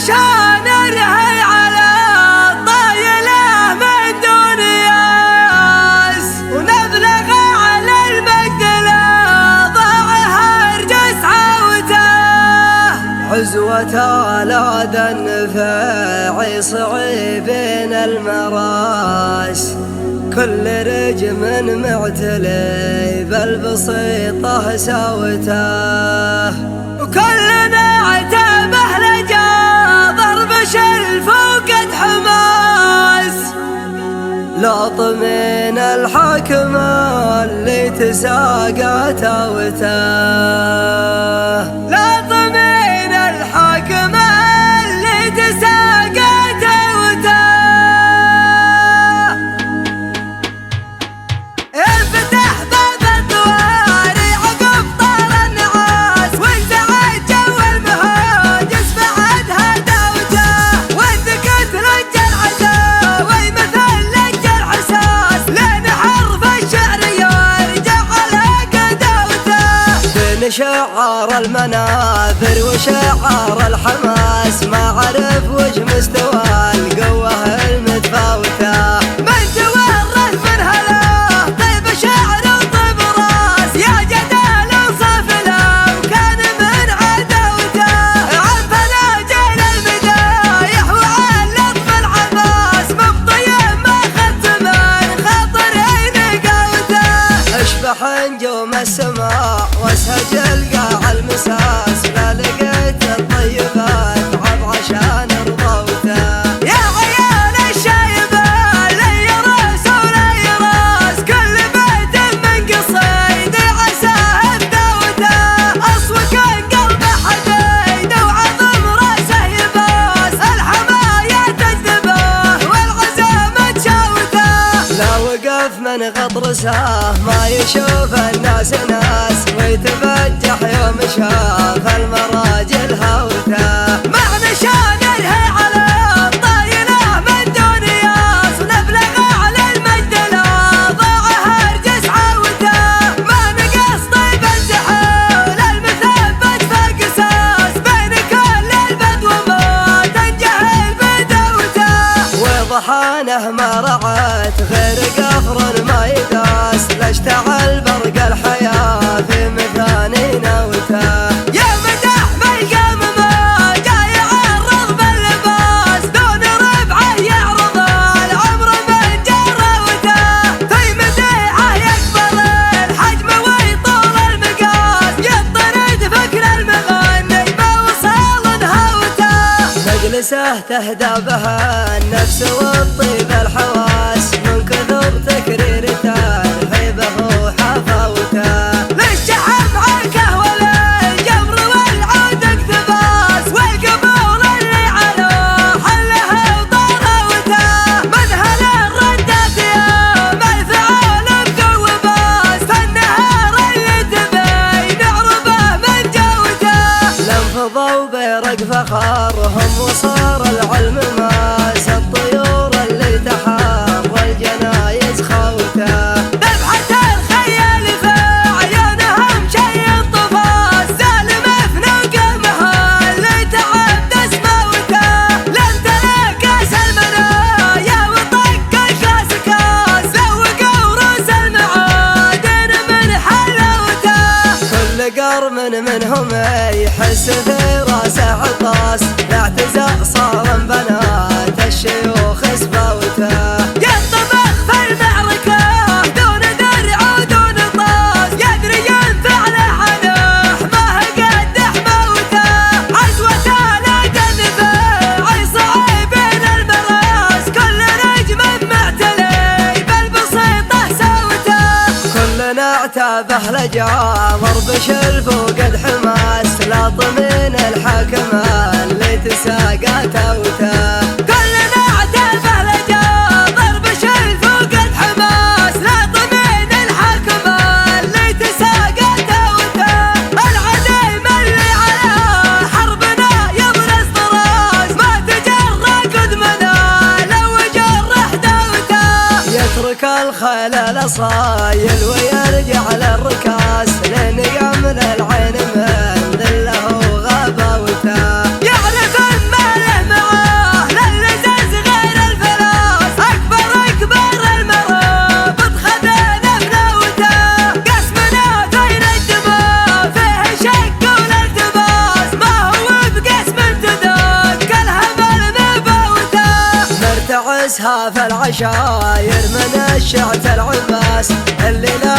نشان نرهي على الطايلة من دون ياس، ونبلغ على المجد لا ضاعها ارجس عوته. عزوة على ذا النفاع صعيبين المراس، كل رجم معتلي بالبسيطة ساوته، وكلنا عتابه لجا ضرب شلف وقد حماس. لاطمين الحاكم اللي تساقى تاوته، لاطمين الحاكم اللي تساقى تاوته. انفتح باب الدواري عقب طار النعاس، وانزعج جو المهاجس بعدها داوته، وانذكت لج العداوي مثل لج الحساس، لين حرف الشعر يرجع على قداوته. بين شعار المنابر وشعار الحماس، ما عرف وش مستوى القوة المتفاوته. من تورث من هلا طيب شعر وطيب راس، يا جدال انصاف له وكان من عداوته. عن فناجل المدايح وعن لطف العباس، مبطي ما خدت من خاطري نقاوته. اشبح نجوم السماء واسهج القاع المساس، لا لقيت الطيبات عب عشان رضوته. يا عيال الشايبة لي راس ولي راس، كل بيت من قصيد عساه بداوته. اصوك قلب حديد وعظم راسه يباس، الحماية تجذبه والعزيمة تشاوته. لا وقف من غطرسه ما يشوف الناس ناس، ويتفجح يوم شاف المراجل هوته. مع نشان نرهي على الطايلة من دون ياس، ونبلغ على المجد لا ضاعها ارجس عوته. ما نقص طيب الزحول المثبت فقساس، بين كل البدو ما تنجهل بدوته. وضحانه ما رعت غير قفر ما يداس، لاشتعل برق الحياة في مثاني نوته. يا مدح ملقم ما جاي يعرض باللباس، دون ربعه يعرض العمر من جروته. في مديحه يكبر الحجم ويطول المقاس، يطرد فكر المغني ما وصل نهوته. مجلسه تهدى بها النفس والطيب الحواس، من كثر تكريرته الهيبة وحفاوته. للشحم عركه وللجبر والعود اقتباس، والقبول اللي على حله وطراوته. من هلا ردت يوم الفعال بقوة باس، فالنهار اللي تبي نعربه من جوته. لانفضوا برق فخارهم وصار العلم ماس، الطيور اللي تحار والجنايز خوته. ذبحة الخيال في عيونهم شي الطفاس، زالم في نقمها اللي تعبد موته. لم تلاقاس المنايا وطق الكاس كاس، ذوقوا روس المعادن من حلاوته. كل قرم منهم يحس في راسه عطاس، اعتزاء صار بنات الشيوخ سباوته. ينطبخ في المعركة دون درع ودون طاس، يدري ينفع له عنه ما قد حموته. عزوته لا تنفع صعيبين المراس، كل نجم معتلي بالبسيطة سوته. كلنا اعتابه لجا ضرب شلف وقد حماس، لاطمين الحاكم اللي تساقى توته. كلنا اعتابه لجا ضرب شلف وقد حماس، لاطمين الحاكم اللي تساقى توته. العديم اللي على حربنا يبرز طراز، ما تجرى قدمنا لو جرح دوته. يترك الخيل صايل ويرجع للركاز، لين يمل العين من ذله وغباوته. يعرف ما له اسهاف العشاير من الشعث العباس الليلة